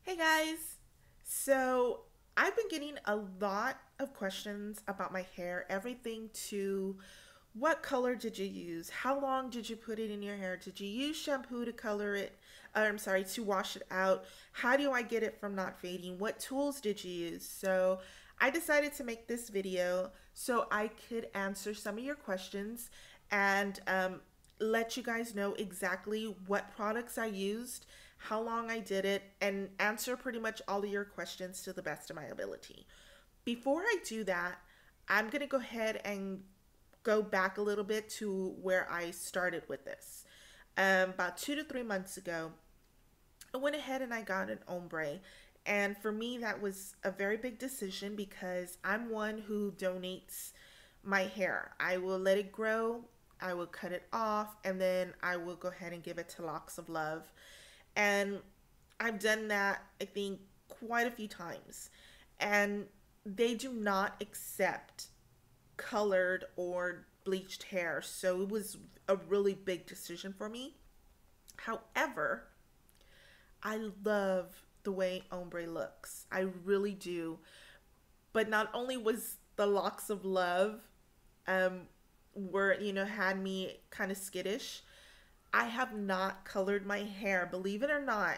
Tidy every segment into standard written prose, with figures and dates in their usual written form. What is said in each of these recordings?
Hey guys! So I've been getting a lot of questions about my hair. Everything to what color did you use? How long did you put it in your hair? Did you use shampoo to color it? I'm sorry, to wash it out? How do I get it from not fading? What tools did you use? So I decided to make this video so I could answer some of your questions and let you guys know exactly what products I used, how long I did it, and answer pretty much all of your questions to the best of my ability. Before I do that, I'm going to go ahead and go back a little bit to where I started with this. About 2 to 3 months ago, I went ahead and I got an ombre. And for me, that was a very big decision because I'm one who donates my hair. I will let it grow, I will cut it off, and then I will go ahead and give it to Locks of Love. And I've done that, I think, quite a few times. And they do not accept colored or bleached hair. So it was a really big decision for me. However, I love the way ombre looks. I really do. But not only was the Locks of Love um were, had me kind of skittish, I have not colored my hair, believe it or not.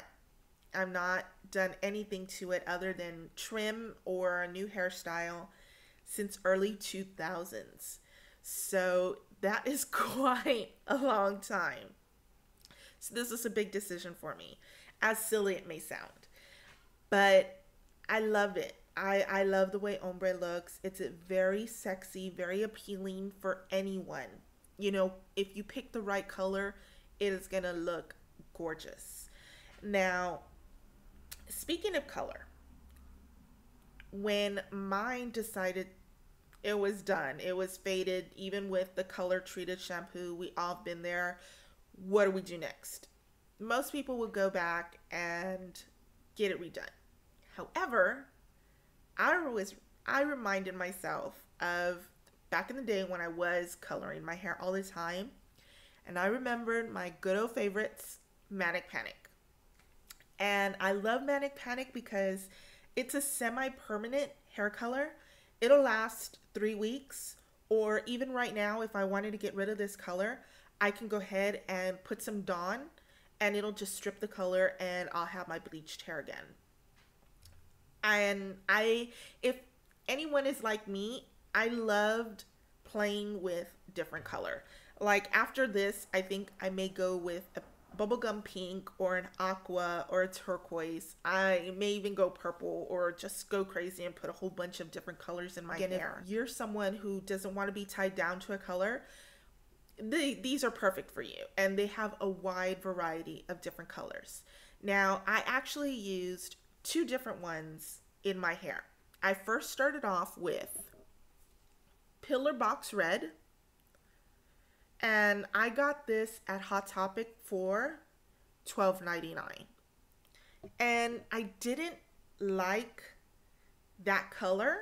I've not done anything to it other than trim or a new hairstyle since early 2000s. So that is quite a long time. So this is a big decision for me, as silly it may sound. But I love it. I love the way ombre looks. It's very sexy, very appealing for anyone. If you pick the right color, it is going to look gorgeous. Now, speaking of color, when mine decided it was done, it was faded, even with the color treated shampoo, we all been there. What do we do next? Most people would go back and get it redone. However, I reminded myself of back in the day when I was coloring my hair all the time, and I remembered my good old favorites, Manic Panic. And I love Manic Panic because it's a semi-permanent hair color. It'll last 3 weeks, or even right now, if I wanted to get rid of this color, I can go ahead and put some Dawn, and it'll just strip the color, and I'll have my bleached hair again. And if anyone is like me, I loved playing with different color. Like after this, I think I may go with a bubblegum pink or an aqua or a turquoise. I may even go purple or just go crazy and put a whole bunch of different colors in my hair. If you're someone who doesn't want to be tied down to a color, these are perfect for you, and they have a wide variety of different colors. Now, I actually used two different ones in my hair. I first started off with Pillar Box Red, and I got this at Hot Topic for $12.99. And I didn't like that color.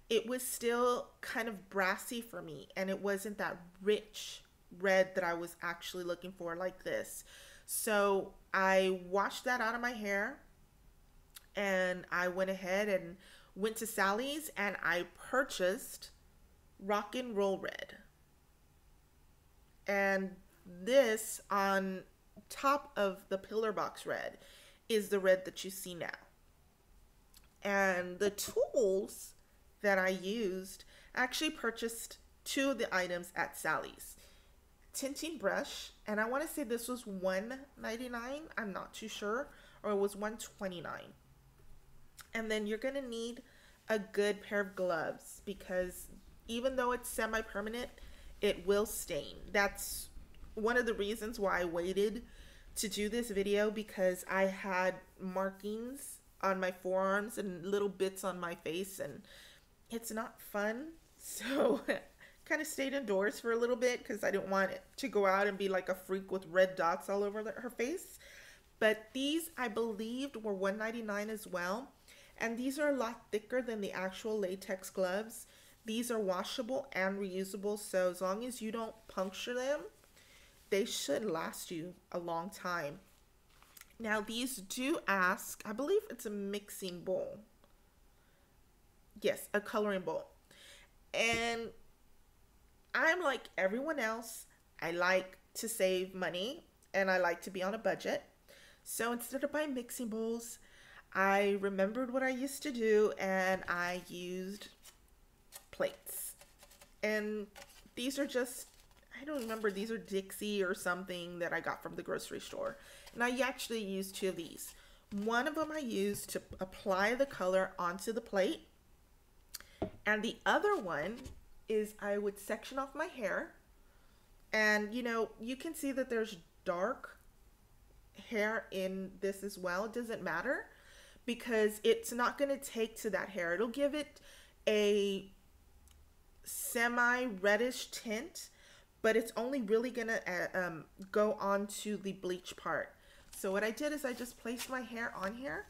It was still kind of brassy for me, and it wasn't that rich red that I was actually looking for like this. So I washed that out of my hair, and I went ahead and went to Sally's and I purchased Rock and Roll Red. And this on top of the Pillar Box Red is the red that you see now. And the tools that I used, I actually purchased two of the items at Sally's. Tinting brush, and I want to say this was $1.99, I'm not too sure, or it was $1.29. And then you're going to need a good pair of gloves because even though it's semi-permanent, it will stain. That's one of the reasons why I waited to do this video, because I had markings on my forearms and little bits on my face, and it's not fun. So kind of stayed indoors for a little bit because I didn't want it to go out and be like a freak with red dots all over her face. But these, I believed, were $1.99 as well. And these are a lot thicker than the actual latex gloves. These are washable and reusable, so as long as you don't puncture them, they should last you a long time. Now these do ask, I believe it's a mixing bowl. Yes, a coloring bowl. And I'm like everyone else. I like to save money and I like to be on a budget. So instead of buying mixing bowls, I remembered what I used to do and I used plates. And these are just, I don't remember, these are Dixie or something that I got from the grocery store. And I actually used two of these. One of them I used to apply the color onto the plate. And the other one is I would section off my hair. And you know, you can see that there's dark hair in this as well. It doesn't matter because it's not going to take to that hair. It'll give it a semi reddish tint, but it's only really going to go on to the bleach part. So what I did is I just placed my hair on here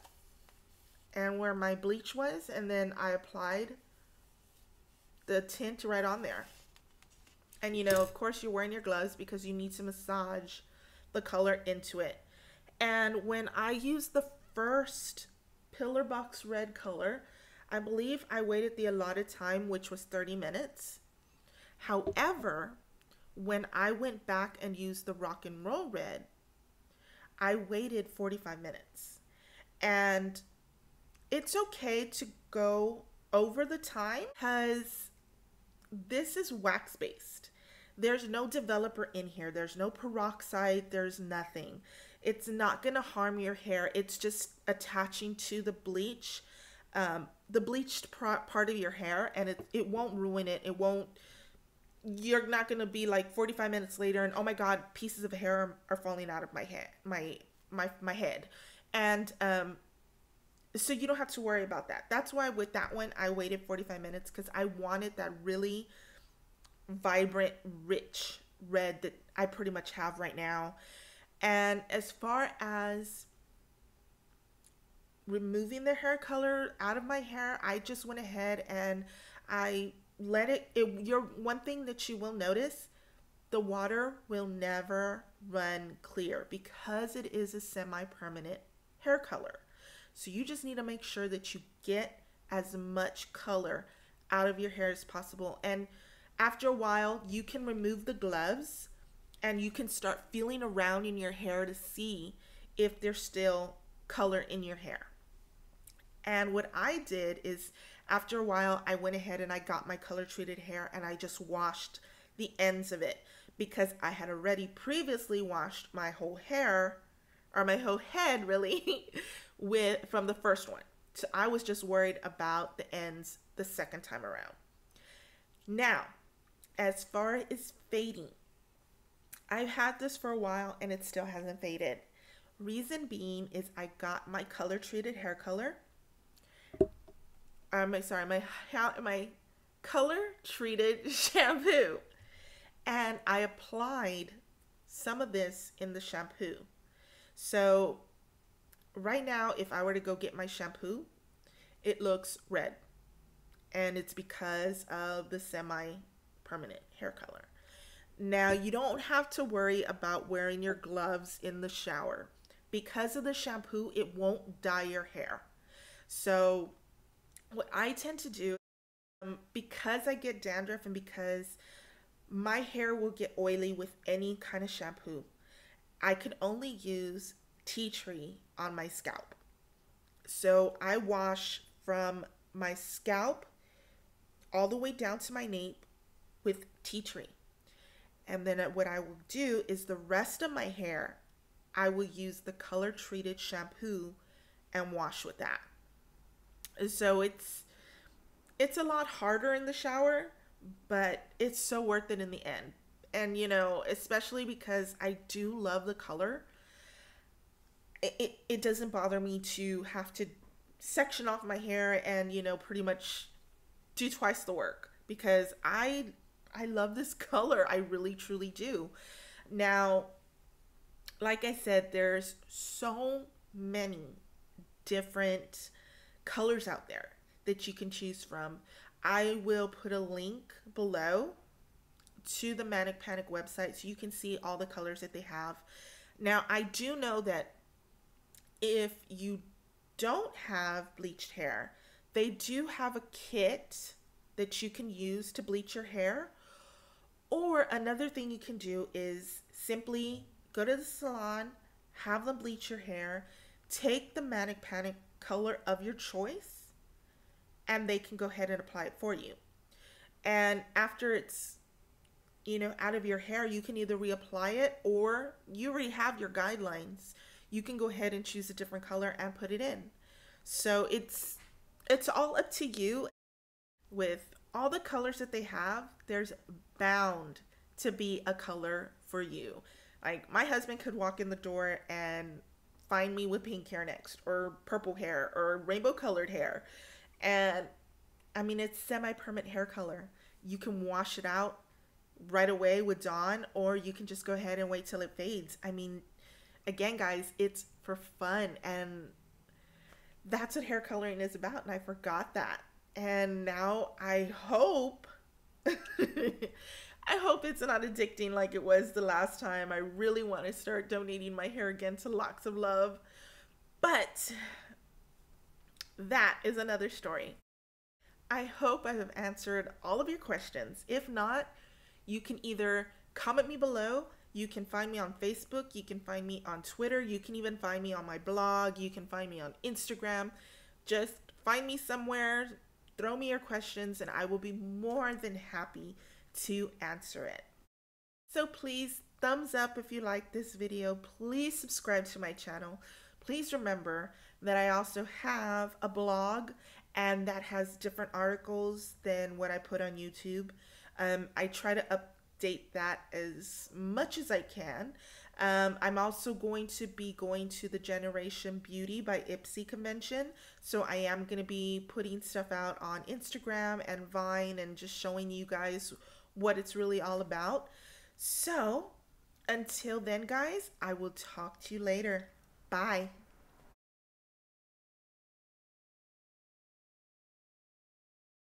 and where my bleach was, and then I applied the tint right on there. And you know, of course you're wearing your gloves because you need to massage the color into it. And when I used the first Pillar Box Red color, I believe I waited the allotted time, which was 30 minutes. However, when I went back and used the Rock and Roll Red, I waited 45 minutes. And it's okay to go over the time because this is wax based. There's no developer in here. There's no peroxide. There's nothing. It's not going to harm your hair. It's just attaching to the bleach, the bleached part of your hair, and it won't ruin it. It won't, you're not going to be like 45 minutes later and oh my God, pieces of hair are falling out of my head, my head. And, so you don't have to worry about that. That's why with that one, I waited 45 minutes because I wanted that really vibrant, rich red that I pretty much have right now. And as far as removing the hair color out of my hair, I just went ahead and I let it, one thing that you will notice, the water will never run clear because it is a semi-permanent hair color. So you just need to make sure that you get as much color out of your hair as possible. And after a while, you can remove the gloves and you can start feeling around in your hair to see if there's still color in your hair. And what I did is after a while, I went ahead and I got my color treated hair and I just washed the ends of it because I had already previously washed my whole hair, or my whole head really, from the first one. So I was just worried about the ends the second time around. Now, as far as fading, I've had this for a while and it still hasn't faded. Reason being is I got my color treated hair color. My color treated shampoo. And I applied some of this in the shampoo. So right now, if I were to go get my shampoo, it looks red. And it's because of the semi-permanent hair color. Now, you don't have to worry about wearing your gloves in the shower. Because of the shampoo, it won't dye your hair. So what I tend to do, because I get dandruff and because my hair will get oily with any kind of shampoo, I can only use tea tree on my scalp. So I wash from my scalp all the way down to my nape with tea tree. And then what I will do is the rest of my hair, I will use the color treated shampoo and wash with that. So it's a lot harder in the shower, but it's so worth it in the end. And you know, especially because I do love the color, it doesn't bother me to have to section off my hair and, you know, pretty much do twice the work because I love this color. I really, truly do. Now, like I said, there's so many different colors out there that you can choose from. I will put a link below to the Manic Panic website so you can see all the colors that they have. Now, I do know that if you don't have bleached hair, they do have a kit that you can use to bleach your hair. Or another thing you can do is simply go to the salon, have them bleach your hair, take the Manic Panic color of your choice, and they can go ahead and apply it for you. And after it's, out of your hair, you can either reapply it, or you already have your guidelines. You can go ahead and choose a different color and put it in. So it's all up to you. With all the colors that they have, there's bound to be a color for you. Like, my husband could walk in the door and find me with pink hair next, or purple hair, or rainbow colored hair. And I mean, it's semi-permanent hair color. You can wash it out right away with Dawn, or you can just go ahead and wait till it fades. I mean, again, guys, it's for fun, and that's what hair coloring is about, and I forgot that. And now I hope I hope it's not addicting like it was the last time. I really want to start donating my hair again to Locks of Love. But that is another story. I hope I have answered all of your questions. If not, you can either comment me below. You can find me on Facebook. You can find me on Twitter. You can even find me on my blog. You can find me on Instagram. Just find me somewhere, throw me your questions, and I will be more than happy to answer it. So please, thumbs up if you like this video. Please subscribe to my channel. Please remember that I also have a blog, and that has different articles than what I put on YouTube. I try to update that as much as I can. I'm also going to be going to the Generation Beauty by Ipsy convention. So I am going to be putting stuff out on Instagram and Vine and just showing you guys what it's really all about. So until then, guys, I will talk to you later. Bye.